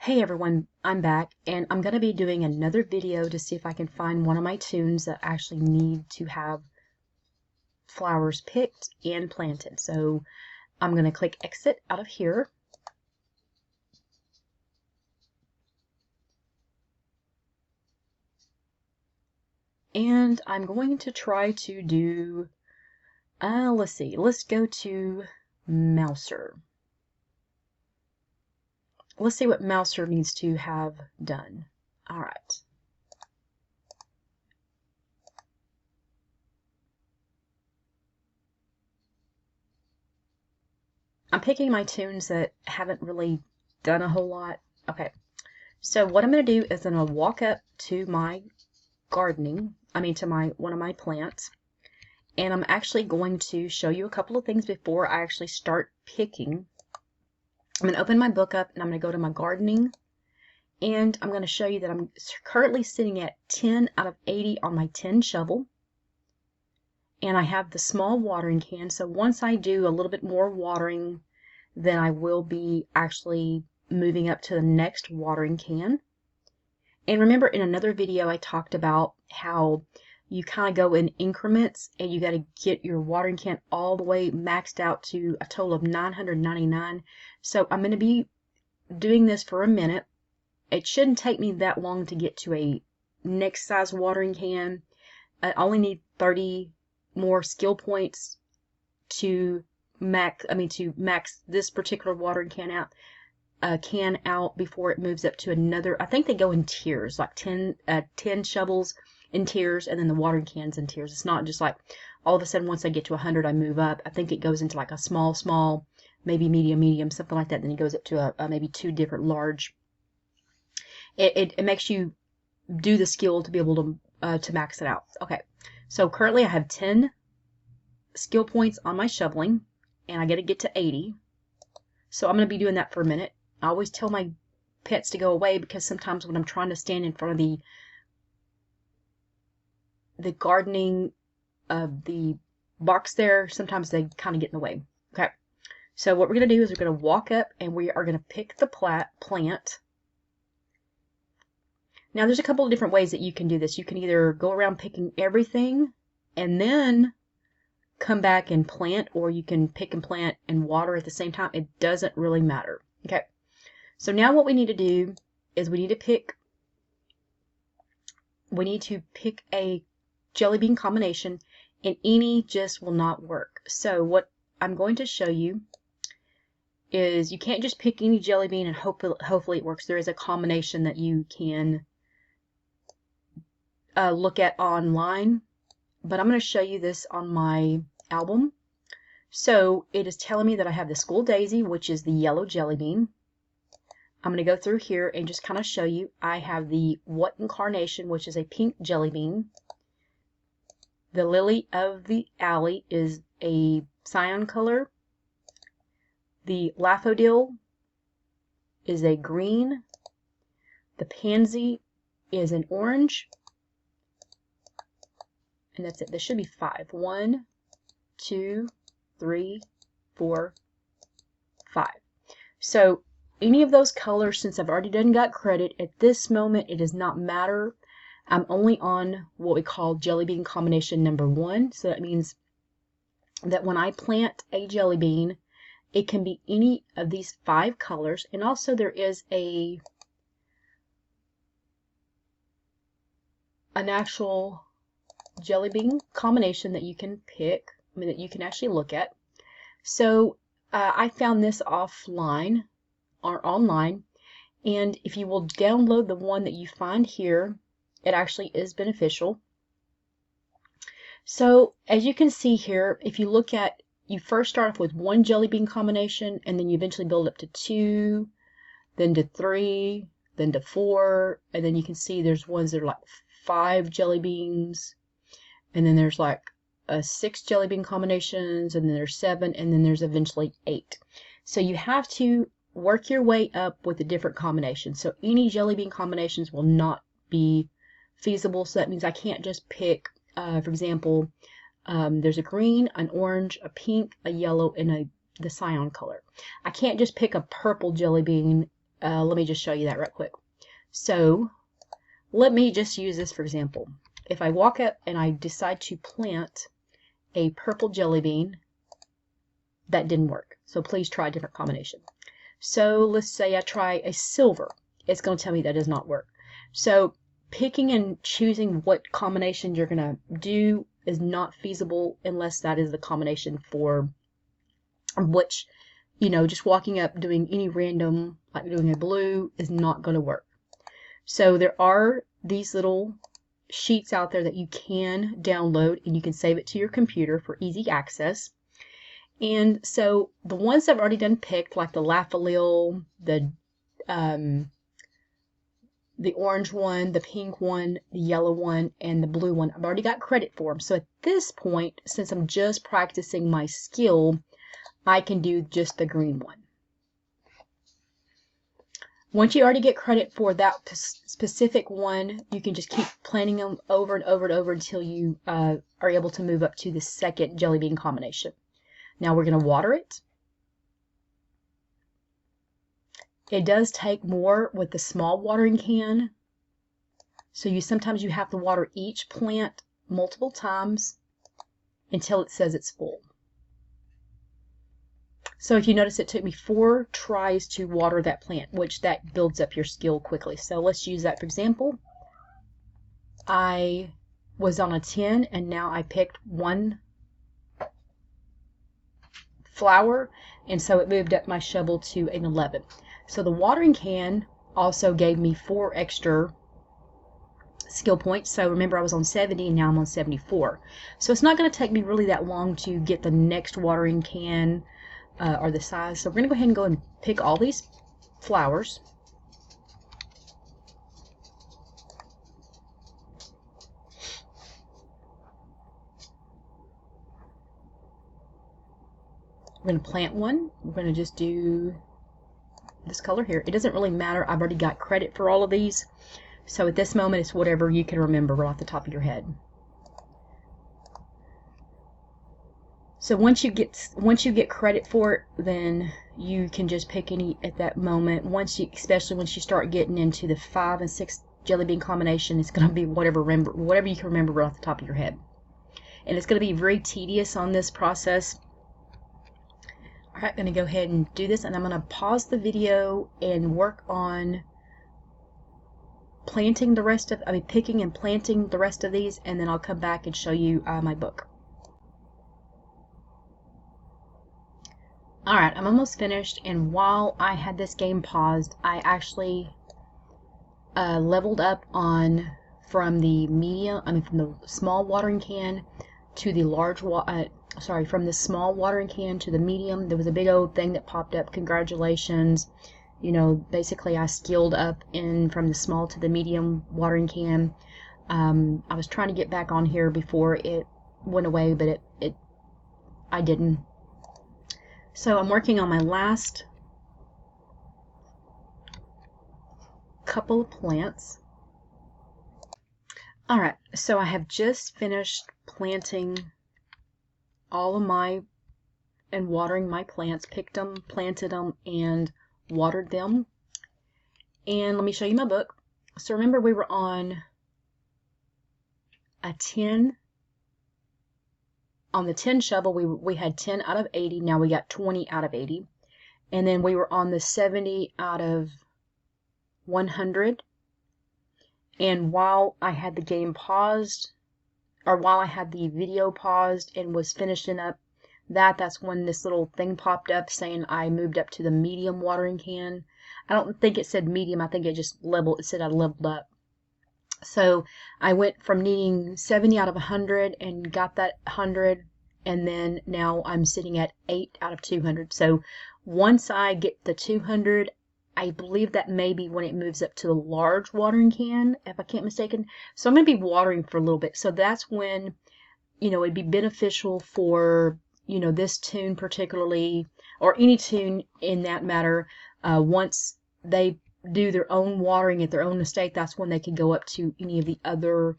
Hey everyone, I'm back and I'm going to be doing another video to see if I can find one of my tunes that actually need to have flowers picked and planted. So I'm going to click exit out of here. And I'm going to try to do, let's see, let's go to Mouser. Let's see what Mouser needs to have done. All right. I'm picking my tunes that haven't really done a whole lot. Okay, so what I'm going to do is I'm going to walk up to my to one of my plants, and I'm actually going to show you a couple of things before I actually start picking. I'm going to open my book up and I'm going to go to my gardening, and I'm going to show you that I'm currently sitting at 10 out of 80 on my 10 shovel, and I have the small watering can. So once I do a little bit more watering, then I will be actually moving up to the next watering can. And remember, in another video I talked about how you kind of go in increments and you got to get your watering can all the way maxed out to a total of 999. So I'm going to be doing this for a minute. It shouldn't take me that long to get to a next size watering can. I only need 30 more skill points to max this particular watering can out before it moves up to another. I think they go in tiers, like 10 shovels in tiers, and then the watering cans in tiers. It's not just like all of a sudden once I get to 100 I move up. I think it goes into like a small, maybe medium, something like that. Then it goes up to a maybe 2 different large. It makes you do the skill to be able to max it out. Okay, so currently I have 10 skill points on my shoveling, and I got to get to 80. So I'm going to be doing that for a minute. I always tell my pets to go away because sometimes when I'm trying to stand in front of the gardening the box there, sometimes they kind of get in the way. Okay, so what we're going to do is we're going to walk up and we are going to pick the plant. Now there's a couple of different ways that you can do this. You can either go around picking everything and then come back and plant, or you can pick and plant and water at the same time. It doesn't really matter. Okay, so now what we need to do is we need to pick a jelly bean combination, and any just will not work. So what I'm going to show you is you can't just pick any jelly bean and hopefully it works. There is a combination that you can look at online, but I'm going to show you this on my album. So it is telling me that I have the School Daisy, which is the yellow jelly bean. I'm going to go through here and just kind of show you. I have the What Incarnation, which is a pink jelly bean. The Lily of the Alley is a cyan color. The Daffodil is a green. The Pansy is an orange. And that's it. There should be 5. 1, 2, 3, 4, 5. So any of those colors, since I've already got credit, at this moment it does not matter. I'm only on what we call jelly bean combination number 1. So that means that when I plant a jelly bean, it can be any of these 5 colors. And also there is an actual jelly bean combination that you can pick, that you can actually look at. So I found this offline or online, and if you will download the one that you find here, it actually is beneficial. So as you can see here, if you look at, you first start off with 1 jelly bean combination, and then you eventually build up to 2, then to 3, then to 4, and then you can see there's ones that are like 5 jelly beans, and then there's like 6 jelly bean combinations, and then there's 7, and then there's eventually 8. So you have to work your way up with the different combinations. So any jelly bean combinations will not be feasible. So that means I can't just pick, for example, there's a green, an orange, a pink, a yellow, and the cyan color. I can't just pick a purple jelly bean let me just show you that real quick. So let me just use this for example. If I walk up and I decide to plant a purple jelly bean, that didn't work. So please try a different combination. So let's say I try a silver. It's going to tell me that does not work. So picking and choosing what combination you're going to do is not feasible unless that is the combination for which, you know, just walking up doing any random, like doing a blue, is not going to work. So there are these little sheets out there that you can download and you can save it to your computer for easy access. And so the ones that I've already done picked, like the Laugh-A-Lil, the orange one, the pink one, the yellow one, and the blue one, I've already got credit for them. So at this point, since I'm just practicing my skill, I can do just the green one. Once you already get credit for that specific one, you can just keep planting them over and over and over until you are able to move up to the second jelly bean combination. Now we're going to water it. It does take more with the small watering can. So sometimes you have to water each plant multiple times until it says it's full. So if you notice, it took me 4 tries to water that plant, which that builds up your skill quickly. So let's use that for example. I was on a 10 and now I picked 1 flower, and so it moved up my shovel to an 11. So the watering can also gave me 4 extra skill points. So remember, I was on 70 and now I'm on 74. So it's not going to take me really that long to get the next watering can or the size. So we're going to go ahead and pick all these flowers. We're going to plant one. We're going to just do this color here. It doesn't really matter. I've already got credit for all of these. So at this moment, it's whatever you can remember right off the top of your head. So once you get credit for it, then you can just pick any at that moment. Especially once you start getting into the 5 and 6 jelly bean combination, it's going to be whatever you can remember right off the top of your head. And it's going to be very tedious on this process. Alright, I'm going to go ahead and do this, and I'm going to pause the video and work on planting the rest of, picking and planting the rest of these, and then I'll come back and show you my book. Alright, I'm almost finished, and while I had this game paused, I actually leveled up from the from the small watering can to the large from the small watering can to the medium. There was a big old thing that popped up, congratulations. You know, basically I skilled up from the small to the medium watering can. I was trying to get back on here before it went away, but I didn't. So I'm working on my last couple of plants. Alright, so I have just finished planting all of and watering my plants, picked them, planted them, and watered them. And let me show you my book. So remember, we were on a 10. On the 10 shovel, we had 10 out of 80. Now we got 20 out of 80. And then we were on the 70 out of 100. And while I had the game paused, or while I had the video paused and was finishing up that's when this little thing popped up saying I moved up to the medium watering can. I don't think it said medium. I think it said I leveled up. So I went from needing 70 out of 100 and got that 100, and then now I'm sitting at 8 out of 200. So once I get the 200, I believe that may be when it moves up to the large watering can, if I can't mistaken. So I'm going to be watering for a little bit. So that's when, it'd be beneficial for, this toon particularly, or any toon in that matter, once they do their own watering at their own estate, that's when they can go up to any of the other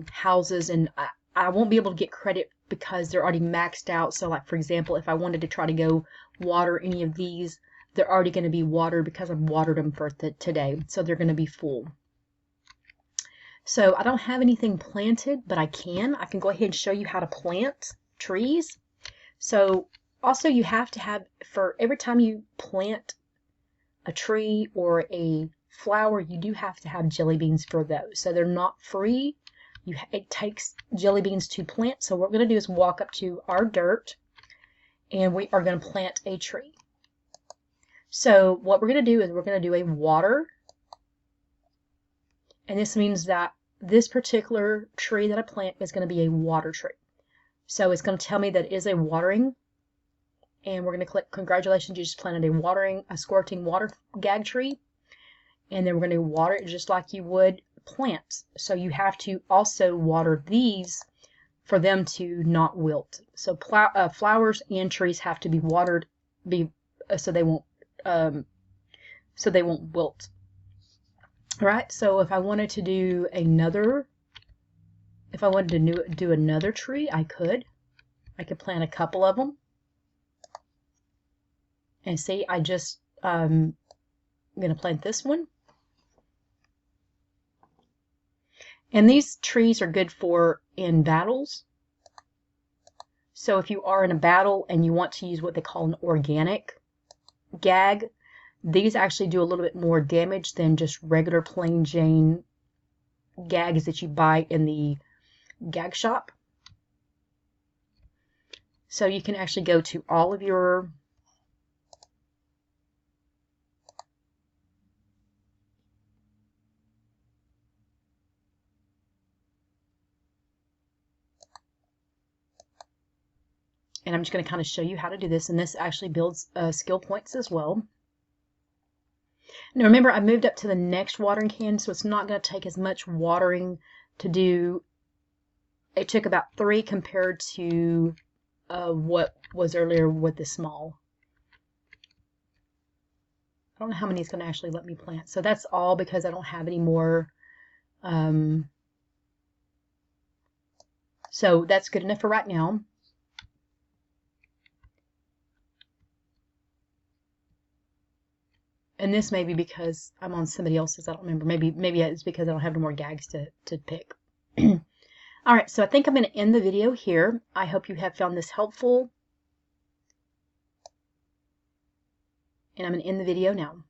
houses. And I won't be able to get credit because they're already maxed out. So like, for example, if I wanted to try to go water any of these, they're already going to be watered because I've watered them for today. So they're going to be full. So I don't have anything planted, but I can go ahead and show you how to plant trees. So also you have to have, for every time you plant a tree or a flower, you do have to have jelly beans for those. So they're not free. It takes jelly beans to plant. So what we're going to do is walk up to our dirt and we are going to plant a tree. So what we're going to do is we're going to do a water. And this means that this particular tree that I plant is going to be a water tree. So it's going to tell me that it is a watering. And we're going to click, congratulations, you just planted a squirting water gag tree. And then we're going to water it just like you would plants. So you have to also water these for them to not wilt. So flowers and trees have to be watered so they won't wilt. All right, so if I wanted to do another tree, I could plant a couple of them. And see, I'm going to plant this one. And these trees are good for in battles. So if you are in a battle and you want to use what they call an organic gag, these actually do a little bit more damage than just regular plain Jane gags that you buy in the gag shop. So you can actually go to all of your and I'm just going to kind of show you how to do this, and this actually builds skill points as well. Now remember, I moved up to the next watering can, so it's not going to take as much watering to do. It took about 3 compared to what was earlier with the small. I don't know how many it's going to actually let me plant. So that's all because I don't have any more. So that's good enough for right now. And this may be because I'm on somebody else's. I don't remember. Maybe it's because I don't have any more gags to pick. All right, so I think I'm going to end the video here. I hope you have found this helpful. And I'm going to end the video now.